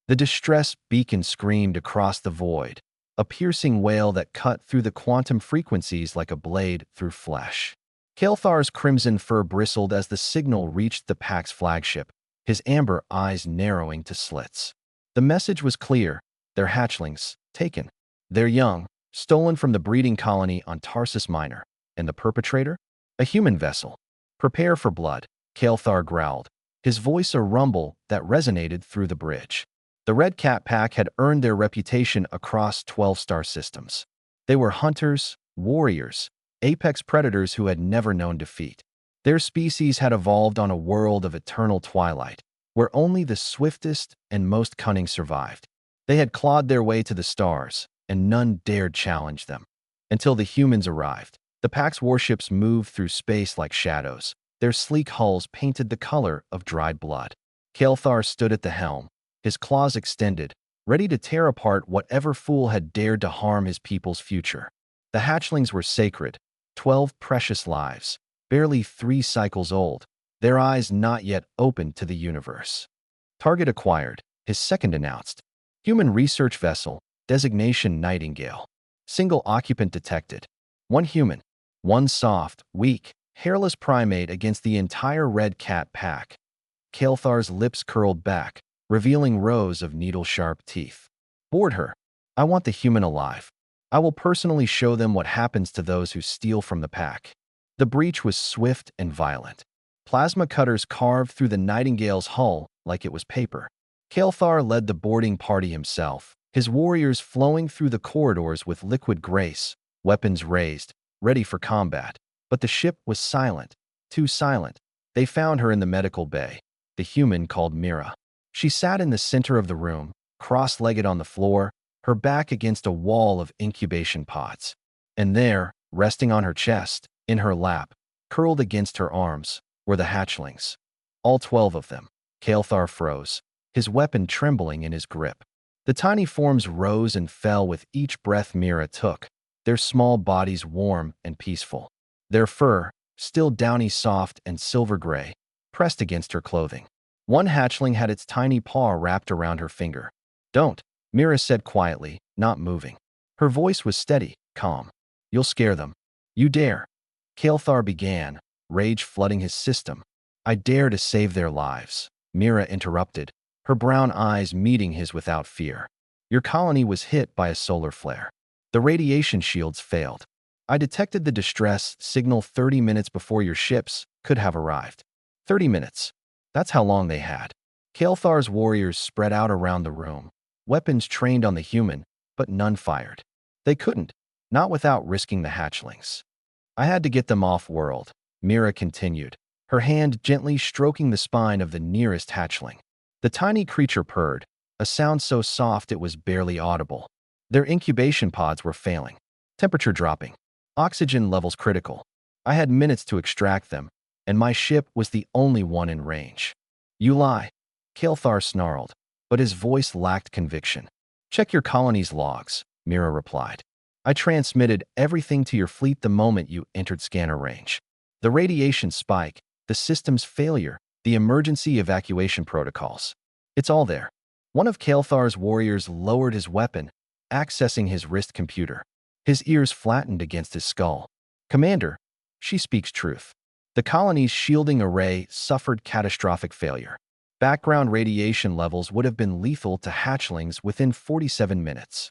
The distress beacon screamed across the void, a piercing wail that cut through the quantum frequencies like a blade through flesh. Kael'thar's crimson fur bristled as the signal reached the pack's flagship, his amber eyes narrowing to slits. The message was clear: their hatchlings, taken. Their young, stolen from the breeding colony on Tarsus Minor. And the perpetrator? A human vessel. Prepare for blood, Kael'thar growled, his voice a rumble that resonated through the bridge. The Red Cat Pack had earned their reputation across 12 star systems. They were hunters, warriors, apex predators who had never known defeat. Their species had evolved on a world of eternal twilight, where only the swiftest and most cunning survived. They had clawed their way to the stars, and none dared challenge them. Until the humans arrived. The Pack's warships moved through space like shadows, their sleek hulls painted the color of dried blood. Kael'thar stood at the helm, his claws extended, ready to tear apart whatever fool had dared to harm his people's future. The hatchlings were sacred, 12 precious lives, barely 3 cycles old, their eyes not yet opened to the universe. Target acquired, his second announced. Human research vessel, designation Nightingale. Single occupant detected. One human. One soft, weak, hairless primate against the entire Red Cat Pack. Kael'thar's lips curled back, revealing rows of needle-sharp teeth. Board her. I want the human alive. I will personally show them what happens to those who steal from the pack. The breach was swift and violent. Plasma cutters carved through the Nightingale's hull like it was paper. Kael'thar led the boarding party himself, his warriors flowing through the corridors with liquid grace, weapons raised, ready for combat. But the ship was silent, too silent. They found her in the medical bay, the human called Mira. She sat in the center of the room, cross-legged on the floor, her back against a wall of incubation pods. And there, resting on her chest, in her lap, curled against her arms, were the hatchlings. All 12 of them. Kael'thar froze, his weapon trembling in his grip. The tiny forms rose and fell with each breath Mira took, their small bodies warm and peaceful. Their fur, still downy soft and silver gray, pressed against her clothing. One hatchling had its tiny paw wrapped around her finger. Don't, Mira said quietly, not moving. Her voice was steady, calm. You'll scare them. You dare. Kael'thar began, rage flooding his system. I dare to save their lives, Mira interrupted, her brown eyes meeting his without fear. Your colony was hit by a solar flare. The radiation shields failed. I detected the distress signal 30 minutes before your ships could have arrived. 30 minutes. That's how long they had. Kael'thar's warriors spread out around the room, weapons trained on the human, but none fired. They couldn't, not without risking the hatchlings. I had to get them off-world, Mira continued, her hand gently stroking the spine of the nearest hatchling. The tiny creature purred, a sound so soft it was barely audible. Their incubation pods were failing, temperature dropping, oxygen levels critical. I had minutes to extract them, and my ship was the only one in range. You lie, Kael'thar snarled, but his voice lacked conviction. Check your colony's logs, Mira replied. I transmitted everything to your fleet the moment you entered scanner range. The radiation spike, the system's failure, the emergency evacuation protocols. It's all there. One of Kael'thar's warriors lowered his weapon, accessing his wrist computer. His ears flattened against his skull. Commander, she speaks truth. The colony's shielding array suffered catastrophic failure. Background radiation levels would have been lethal to hatchlings within 47 minutes.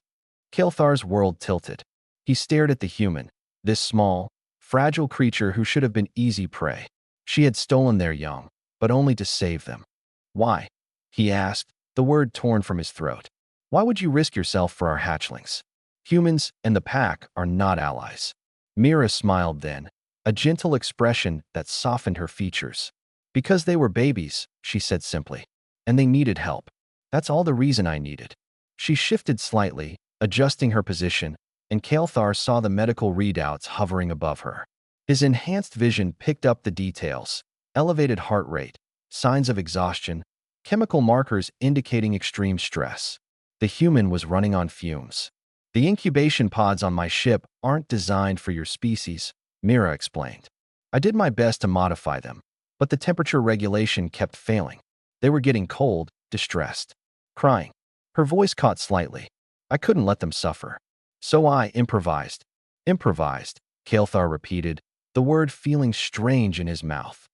Kael'thar's world tilted. He stared at the human, this small, fragile creature who should have been easy prey. She had stolen their young, but only to save them. Why? He asked, the word torn from his throat. Why would you risk yourself for our hatchlings? Humans and the pack are not allies. Mira smiled then, a gentle expression that softened her features. Because they were babies, she said simply. And they needed help. That's all the reason I needed. She shifted slightly, adjusting her position, and Kael'thar saw the medical readouts hovering above her. His enhanced vision picked up the details: elevated heart rate, signs of exhaustion, chemical markers indicating extreme stress. The human was running on fumes. The incubation pods on my ship aren't designed for your species, Mira explained. I did my best to modify them, but the temperature regulation kept failing. They were getting cold, distressed, crying. Her voice caught slightly. I couldn't let them suffer. So I improvised. Improvised, Kael'thar repeated, the word feeling strange in his mouth.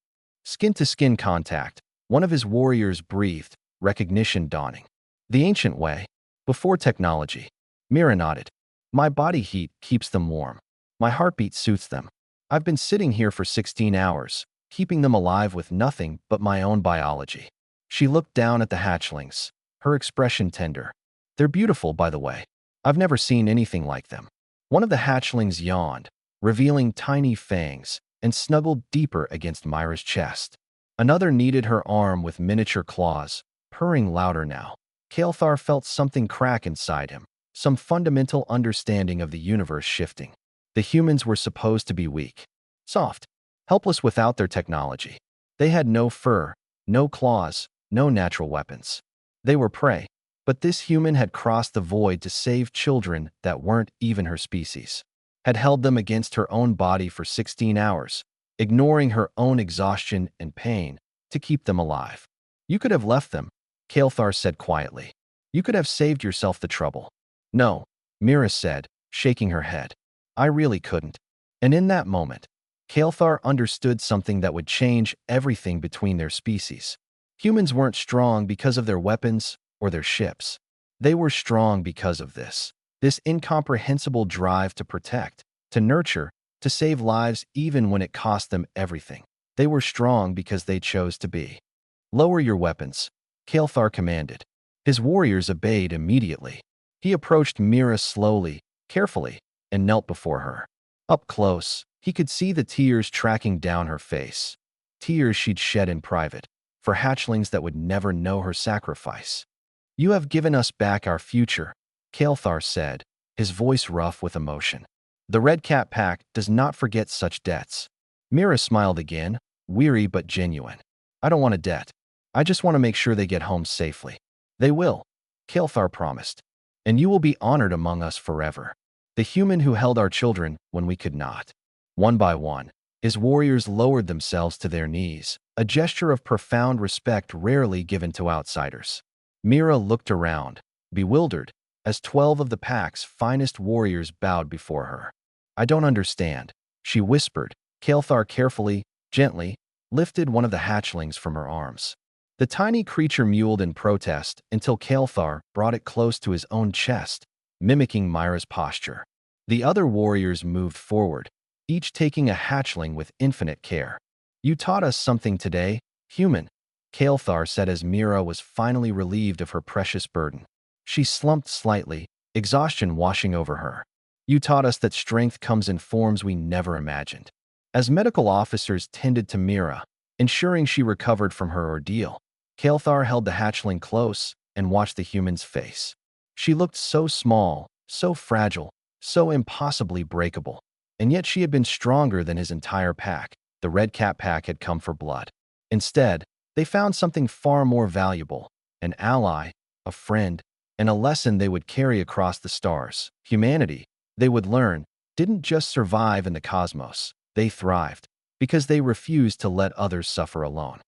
Skin-to-skin contact, one of his warriors breathed, recognition dawning. The ancient way, before technology. Mira nodded. My body heat keeps them warm. My heartbeat suits them. I've been sitting here for 16 hours, keeping them alive with nothing but my own biology. She looked down at the hatchlings, her expression tender. They're beautiful, by the way. I've never seen anything like them. One of the hatchlings yawned, revealing tiny fangs, and snuggled deeper against Myra's chest. Another kneaded her arm with miniature claws, purring louder now. Kael'thar felt something crack inside him, some fundamental understanding of the universe shifting. The humans were supposed to be weak, soft, helpless without their technology. They had no fur, no claws, no natural weapons. They were prey. But this human had crossed the void to save children that weren't even her species, had held them against her own body for 16 hours, ignoring her own exhaustion and pain to keep them alive. You could have left them, Kael'thar said quietly. You could have saved yourself the trouble. No, Mira said, shaking her head. I really couldn't. And in that moment, Kael'thar understood something that would change everything between their species. Humans weren't strong because of their weapons or their ships. They were strong because of this incomprehensible drive to protect, to nurture, to save lives even when it cost them everything. They were strong because they chose to be. Lower your weapons, Kael'thar commanded. His warriors obeyed immediately. He approached Mira slowly, carefully, and knelt before her. Up close, he could see the tears tracking down her face. Tears she'd shed in private, for hatchlings that would never know her sacrifice. You have given us back our future, Kael'thar said, his voice rough with emotion. The Red Cat Pack does not forget such debts. Mira smiled again, weary but genuine. I don't want a debt. I just want to make sure they get home safely. They will, Kael'thar promised. And you will be honored among us forever. The human who held our children when we could not. One by one, his warriors lowered themselves to their knees, a gesture of profound respect rarely given to outsiders. Mira looked around, bewildered, as 12 of the pack's finest warriors bowed before her. I don't understand, she whispered. Kael'thar carefully, gently, lifted one of the hatchlings from her arms. The tiny creature mewled in protest until Kael'thar brought it close to his own chest, mimicking Myra's posture. The other warriors moved forward, each taking a hatchling with infinite care. You taught us something today, human, Kael'thar said as Mira was finally relieved of her precious burden. She slumped slightly, exhaustion washing over her. You taught us that strength comes in forms we never imagined. As medical officers tended to Mira, ensuring she recovered from her ordeal, Kael'thar held the hatchling close and watched the human's face. She looked so small, so fragile, so impossibly breakable. And yet she had been stronger than his entire pack. The Red Cat Pack had come for blood. Instead, they found something far more valuable, an ally, a friend, and a lesson they would carry across the stars. Humanity, they would learn, didn't just survive in the cosmos. They thrived because they refused to let others suffer alone.